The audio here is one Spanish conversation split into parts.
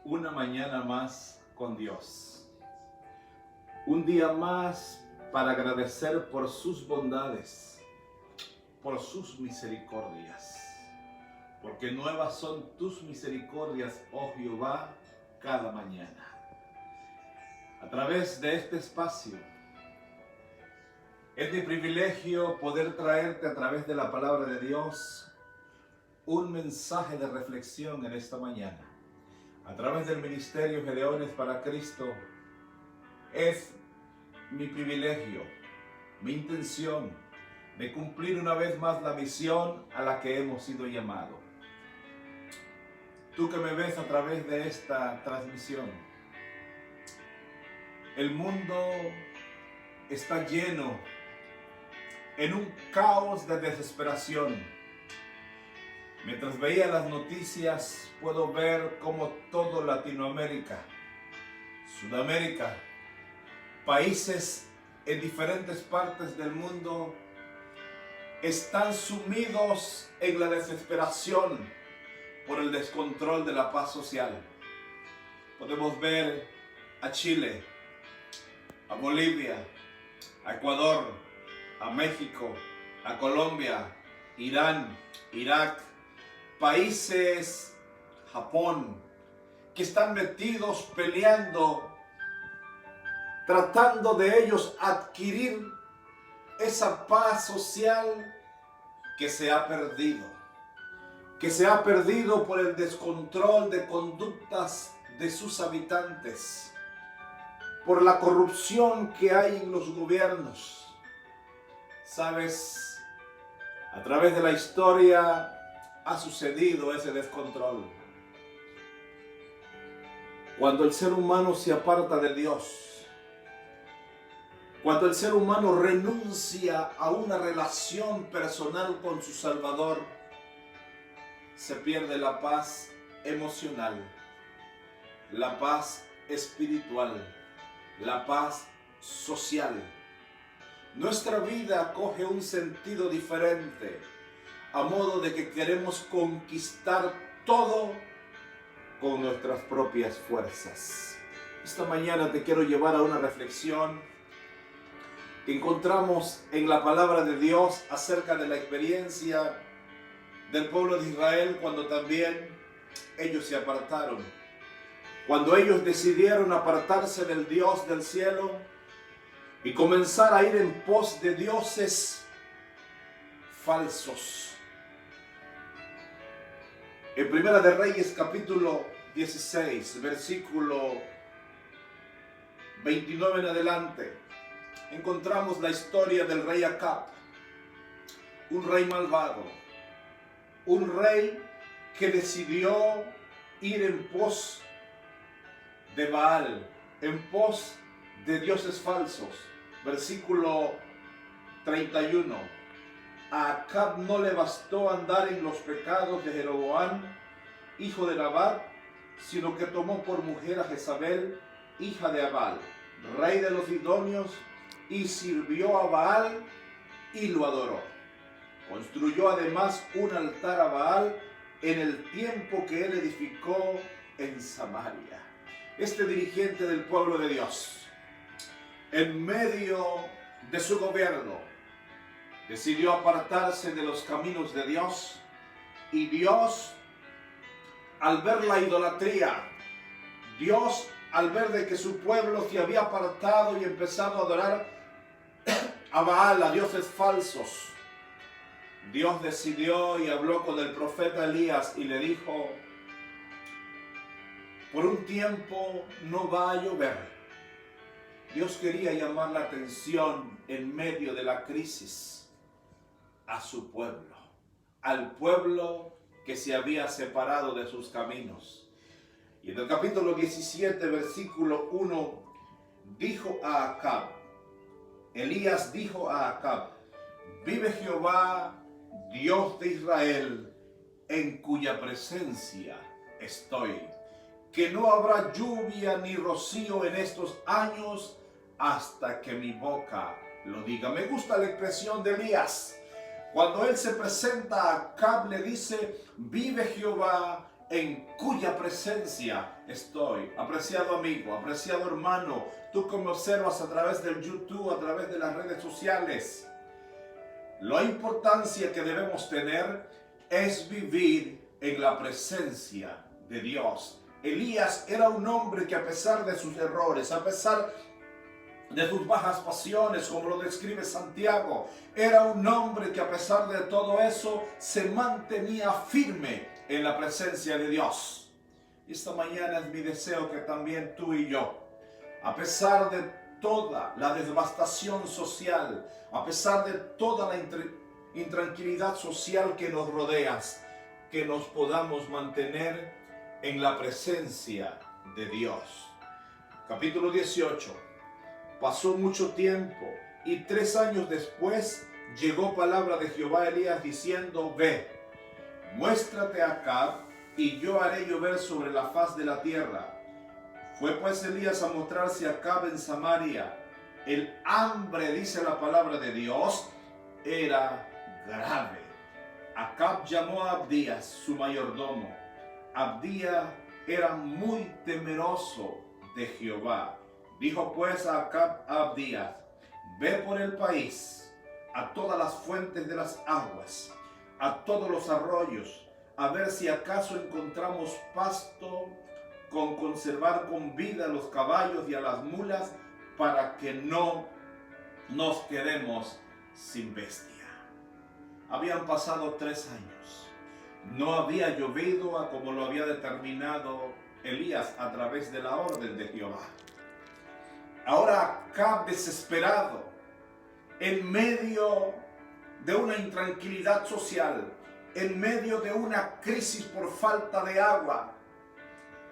Una mañana más con Dios. Un día más para agradecer por sus bondades, por sus misericordias. Porque nuevas son tus misericordias, oh Jehová, cada mañana. A través de este espacio, es mi privilegio poder traerte a través de la palabra de Dios un mensaje de reflexión en esta mañana. A través del Ministerio Gedeones para Cristo, es mi privilegio, mi intención de cumplir una vez más la misión a la que hemos sido llamados. Tú que me ves a través de esta transmisión, el mundo está lleno en un caos de desesperación. Mientras veía las noticias, puedo ver cómo todo Latinoamérica, Sudamérica, países en diferentes partes del mundo están sumidos en la desesperación por el descontrol de la paz social. Podemos ver a Chile, a Bolivia, a Ecuador, a México, a Colombia, Irán, Irak, países, Japón, que están metidos peleando, tratando de ellos adquirir esa paz social que se ha perdido por el descontrol de conductas de sus habitantes, por la corrupción que hay en los gobiernos. Sabes, a través de la historia ha sucedido ese descontrol. Cuando el ser humano se aparta de Dios, cuando el ser humano renuncia a una relación personal con su Salvador, se pierde la paz emocional, la paz espiritual, la paz social. Nuestra vida coge un sentido diferente, a modo de que queremos conquistar todo con nuestras propias fuerzas. Esta mañana te quiero llevar a una reflexión que encontramos en la palabra de Dios acerca de la experiencia del pueblo de Israel cuando también ellos se apartaron. Cuando ellos decidieron apartarse del Dios del cielo y comenzar a ir en pos de dioses falsos. En Primera de Reyes capítulo 16, versículo 29 en adelante, encontramos la historia del rey Acab, un rey malvado, un rey que decidió ir en pos de Baal, en pos de dioses falsos. Versículo 31. A Acab no le bastó andar en los pecados de Jeroboam, hijo de Nabat, sino que tomó por mujer a Jezabel, hija de Abal, rey de los Sidonios, y sirvió a Baal y lo adoró. Construyó además un altar a Baal en el tiempo que él edificó en Samaria. Este dirigente del pueblo de Dios, en medio de su gobierno, decidió apartarse de los caminos de Dios, y Dios, al ver la idolatría, Dios, al ver de que su pueblo se había apartado y empezado a adorar a Baal, a dioses falsos, Dios decidió y habló con el profeta Elías y le dijo: por un tiempo no va a llover. Dios quería llamar la atención en medio de la crisis a su pueblo, al pueblo que se había separado de sus caminos. Y en el capítulo 17, versículo 1, dijo a Acab, Elías dijo a Acab: vive Jehová, Dios de Israel, en cuya presencia estoy, que no habrá lluvia ni rocío en estos años hasta que mi boca lo diga. Me gusta la expresión de Elías. Cuando él se presenta a Acab, le dice: vive Jehová, en cuya presencia estoy. Apreciado amigo, apreciado hermano, tú que me observas a través del YouTube, a través de las redes sociales, la importancia que debemos tener es vivir en la presencia de Dios. Elías era un hombre que, a pesar de sus errores, a pesar de sus bajas pasiones, como lo describe Santiago, era un hombre que, a pesar de todo eso, se mantenía firme en la presencia de Dios. Esta mañana es mi deseo que también tú y yo, a pesar de toda la devastación social, a pesar de toda la intranquilidad social que nos rodea, que nos podamos mantener en la presencia de Dios. Capítulo 18. Pasó mucho tiempo y 3 años después llegó palabra de Jehová a Elías diciendo: ve, muéstrate a Acab y yo haré llover sobre la faz de la tierra. Fue pues Elías a mostrarse a Acab en Samaria. El hambre, dice la palabra de Dios, era grave. Acab llamó a Abdías, su mayordomo. Abdías era muy temeroso de Jehová. Dijo pues a Acab a Abdías: ve por el país, a todas las fuentes de las aguas, a todos los arroyos, a ver si acaso encontramos pasto con conservar con vida a los caballos y a las mulas, para que no nos quedemos sin bestia. Habían pasado 3 años. No había llovido como lo había determinado Elías a través de la orden de Jehová. Ahora Acab, desesperado, en medio de una intranquilidad social, en medio de una crisis por falta de agua,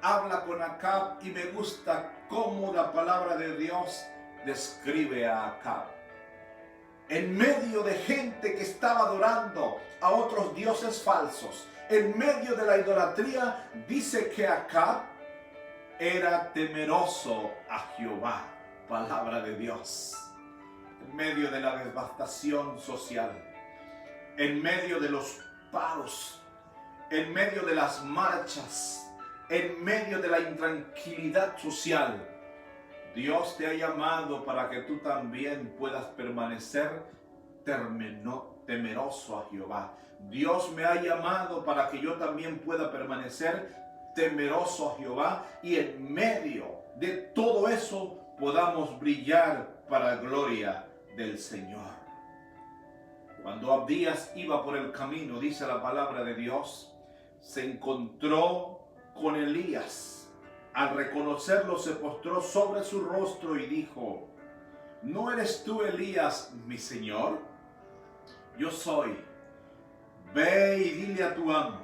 habla con Acab, y me gusta cómo la palabra de Dios describe a Acab. En medio de gente que estaba adorando a otros dioses falsos, en medio de la idolatría, dice que Acab era temeroso a Jehová. Palabra de Dios. En medio de la devastación social, en medio de los paros, en medio de las marchas, en medio de la intranquilidad social, Dios te ha llamado para que tú también puedas permanecer temeroso a Jehová. Dios me ha llamado para que yo también pueda permanecer temeroso a Jehová, y en medio de todo eso podamos brillar para la gloria del Señor. Cuando Abdías iba por el camino, dice la palabra de Dios, se encontró con Elías. Al reconocerlo, se postró sobre su rostro y dijo: ¿no eres tú Elías, mi señor? Yo soy. Ve y dile a tu amo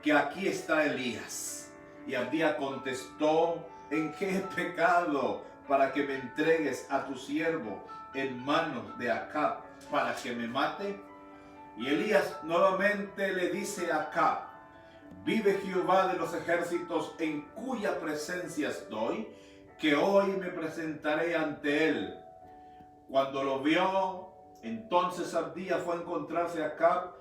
que aquí está Elías. Y Abdías contestó: ¿en qué he pecado para que me entregues a tu siervo en manos de Acab para que me mate? Y Elías nuevamente le dice a Acab: vive Jehová de los ejércitos, en cuya presencia estoy, que hoy me presentaré ante él. Cuando lo vio, entonces Abdías fue a encontrarse a Acab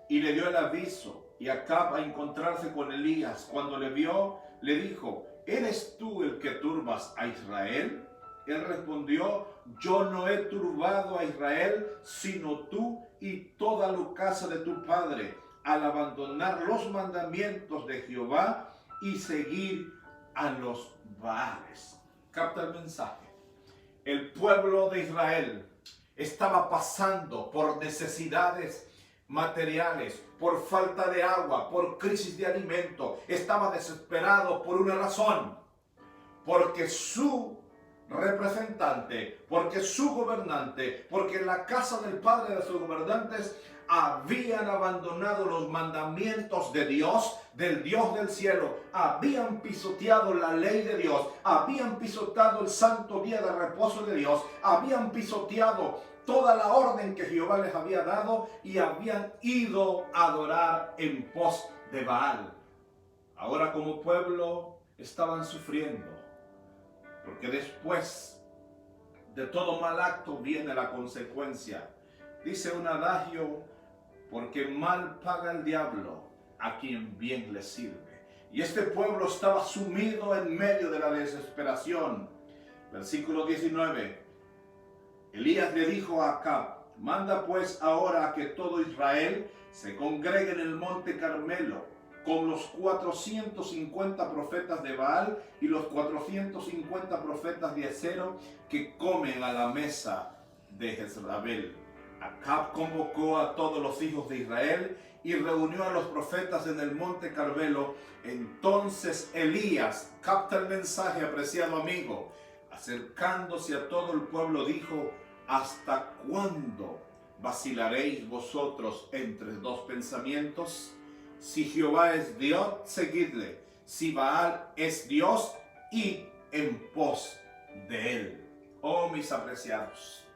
y le dio el aviso, y Acab a encontrarse con Elías. Cuando le vio, le dijo: ¿eres tú el que turbas a Israel? Él respondió: yo no he turbado a Israel, sino tú y toda la casa de tu padre, al abandonar los mandamientos de Jehová y seguir a los Baales. Capta el mensaje. El pueblo de Israel estaba pasando por necesidades materiales, por falta de agua, por crisis de alimento. Estaba desesperado por una razón: porque su representante, porque su gobernante, porque en la casa del padre de sus gobernantes habían abandonado los mandamientos de Dios, del Dios del cielo, habían pisoteado la ley de Dios, habían pisoteado el santo día de reposo de Dios, habían pisoteado toda la orden que Jehová les había dado y habían ido a adorar en pos de Baal. Ahora, como pueblo, estaban sufriendo, porque después de todo mal acto viene la consecuencia. Dice un adagio: porque mal paga el diablo a quien bien le sirve. Y este pueblo estaba sumido en medio de la desesperación. Versículo 19. Elías le dijo a Acab: manda pues ahora a que todo Israel se congregue en el monte Carmelo, con los 450 profetas de Baal y los 450 profetas de Acero que comen a la mesa de Jezabel. Acab convocó a todos los hijos de Israel y reunió a los profetas en el monte Carmelo. Entonces Elías, capta el mensaje, apreciado amigo, acercándose a todo el pueblo dijo: ¿hasta cuándo vacilaréis vosotros entre dos pensamientos? Si Jehová es Dios, seguidle. Si Baal es Dios, id en pos de él. Oh, mis apreciados,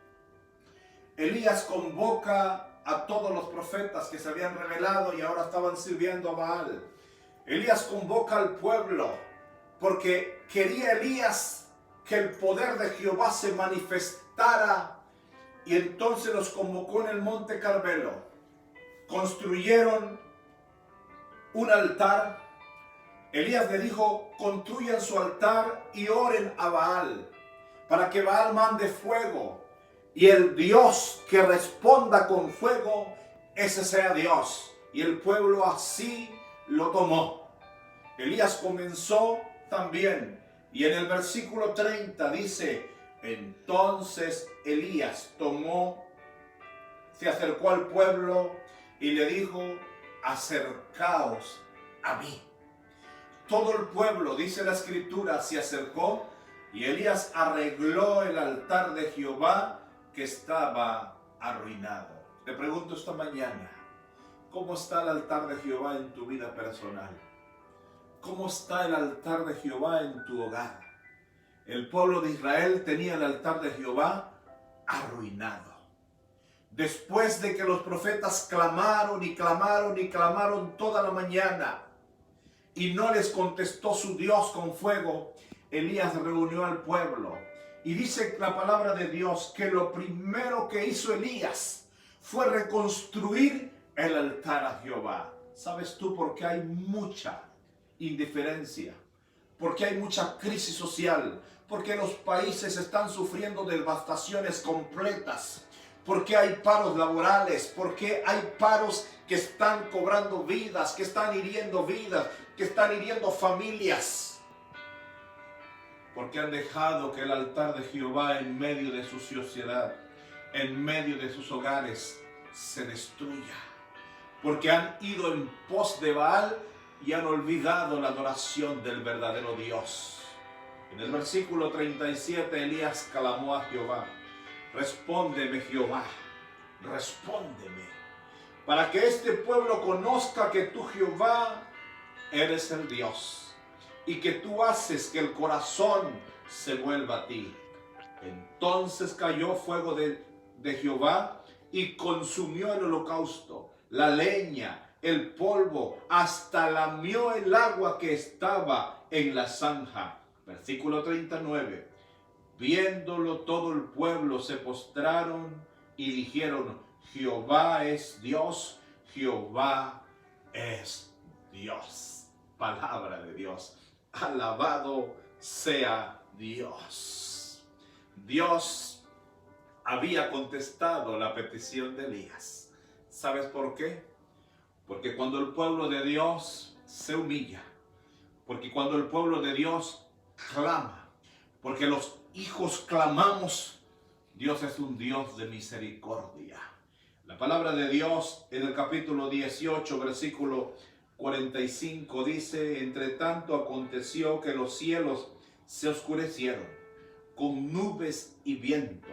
Elías convoca a todos los profetas que se habían revelado y ahora estaban sirviendo a Baal. Elías convoca al pueblo porque quería Elías que el poder de Jehová se manifestara, y entonces los convocó en el monte Carmelo. Construyeron un altar. Elías le dijo: construyan su altar y oren a Baal para que Baal mande fuego, y el Dios que responda con fuego, ese sea Dios. Y el pueblo así lo tomó. Elías comenzó también, y en el versículo 30 dice: entonces Elías se acercó al pueblo y le dijo: acercaos a mí. Todo el pueblo, dice la escritura, se acercó, y Elías arregló el altar de Jehová que estaba arruinado. Te pregunto esta mañana: ¿cómo está el altar de Jehová en tu vida personal? ¿Cómo está el altar de Jehová en tu hogar? El pueblo de Israel tenía el altar de Jehová arruinado. Después de que los profetas clamaron y clamaron y clamaron toda la mañana y no les contestó su Dios con fuego, Elías reunió al pueblo. Y dice la palabra de Dios que lo primero que hizo Elías fue reconstruir el altar a Jehová. ¿Sabes tú por qué hay mucha indiferencia? Porque hay mucha crisis social, porque los países están sufriendo devastaciones completas, porque hay paros laborales, porque hay paros que están cobrando vidas, que están hiriendo vidas, que están hiriendo familias, porque han dejado que el altar de Jehová en medio de su sociedad, en medio de sus hogares, se destruya, porque han ido en pos de Baal y han olvidado la adoración del verdadero Dios. En el versículo 37 Elías clamó a Jehová: respóndeme, Jehová, respóndeme, para que este pueblo conozca que tú, Jehová, eres el Dios, y que tú haces que el corazón se vuelva a ti. Entonces cayó fuego de Jehová y consumió el holocausto, la leña, el polvo, hasta lamió el agua que estaba en la zanja. Versículo 39. Viéndolo todo el pueblo se postraron y dijeron: Jehová es Dios, Jehová es Dios. Palabra de Dios. Alabado sea Dios. Dios había contestado la petición de Elías. ¿Sabes por qué? Porque cuando el pueblo de Dios se humilla, porque cuando el pueblo de Dios clama, porque los hijos clamamos, Dios es un Dios de misericordia. La palabra de Dios en el capítulo 18, versículo 45 dice: entre tanto aconteció que los cielos se oscurecieron con nubes y viento,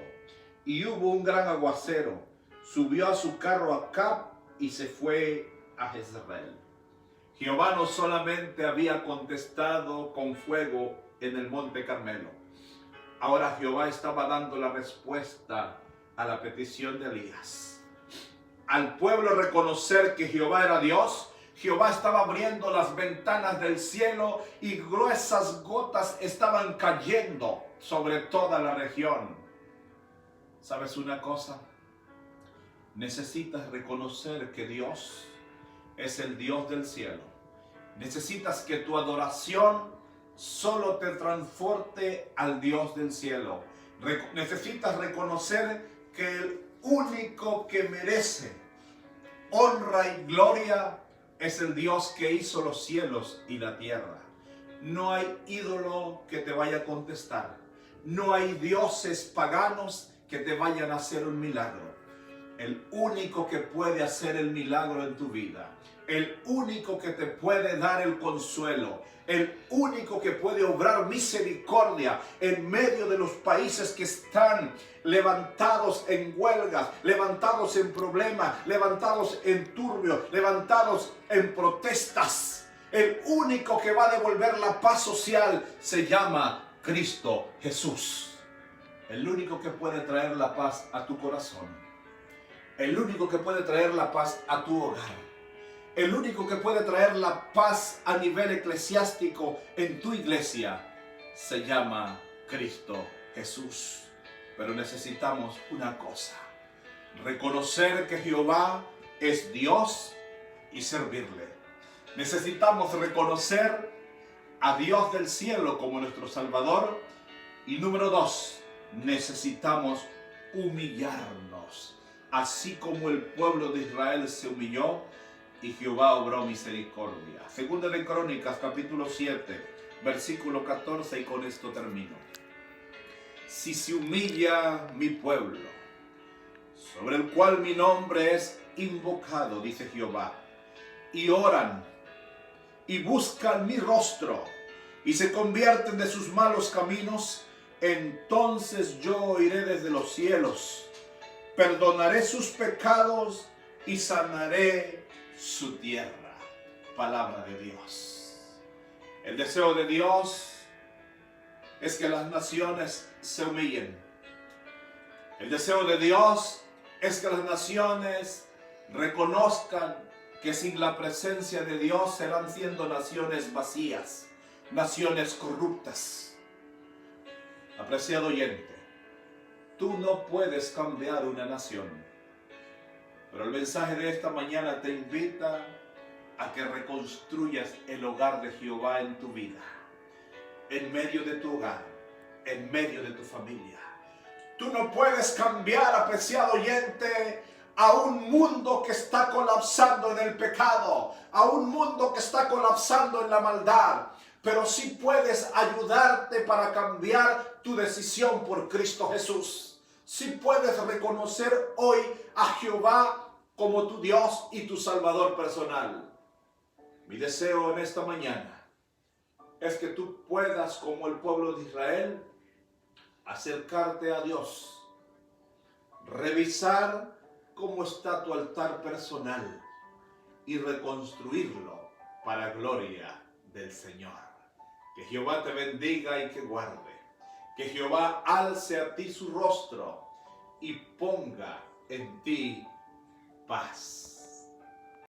y hubo un gran aguacero. Subió a su carro Acab y se fue a Jezreel. Jehová no solamente había contestado con fuego en el monte Carmelo, ahora Jehová estaba dando la respuesta a la petición de Elías. Al pueblo reconocer que Jehová era Dios, Jehová estaba abriendo las ventanas del cielo y gruesas gotas estaban cayendo sobre toda la región. ¿Sabes una cosa? Necesitas reconocer que Dios es el Dios del cielo Necesitas que tu adoración solo te transporte al Dios del cielo. Necesitas reconocer que el único que merece honra y gloria es el Dios que hizo los cielos y la tierra. No hay ídolo que te vaya a contestar. No hay dioses paganos que te vayan a hacer un milagro. El único que puede hacer el milagro en tu vida, el único que te puede dar el consuelo, el único que puede obrar misericordia en medio de los países que están levantados en huelgas, levantados en problemas, levantados en turbios, levantados en protestas. El único que va a devolver la paz social se llama Cristo Jesús. El único que puede traer la paz a tu corazón. El único que puede traer la paz a tu hogar. El único que puede traer la paz a nivel eclesiástico en tu iglesia se llama Cristo Jesús. Pero necesitamos una cosa: reconocer que Jehová es Dios y servirle. Necesitamos reconocer a Dios del cielo como nuestro Salvador. Y número 2, necesitamos humillarnos, así como el pueblo de Israel se humilló y Jehová obró misericordia. Segunda de Crónicas, capítulo 7, versículo 14, y con esto termino. Si se humilla mi pueblo, sobre el cual mi nombre es invocado, dice Jehová, y oran y buscan mi rostro y se convierten de sus malos caminos, entonces yo oiré desde los cielos, perdonaré sus pecados y sanaré su tierra. Palabra de Dios. El deseo de Dios es que las naciones se humillen. El deseo de Dios es que las naciones reconozcan que sin la presencia de Dios serán siendo naciones vacías, naciones corruptas. Apreciado oyente, tú no puedes cambiar una nación, pero el mensaje de esta mañana te invita a que reconstruyas el hogar de Jehová en tu vida, en medio de tu hogar, en medio de tu familia. Tú no puedes cambiar, apreciado oyente, a un mundo que está colapsando en el pecado, a un mundo que está colapsando en la maldad, pero sí puedes ayudarte para cambiar tu decisión por Cristo Jesús. Sí puedes reconocer hoy a Jehová como tu Dios y tu Salvador personal. Mi deseo en esta mañana es que tú puedas, como el pueblo de Israel, acercarte a Dios, revisar cómo está tu altar personal y reconstruirlo para gloria del Señor. Que Jehová te bendiga y que guarde. Que Jehová alce a ti su rostro y ponga en ti paz.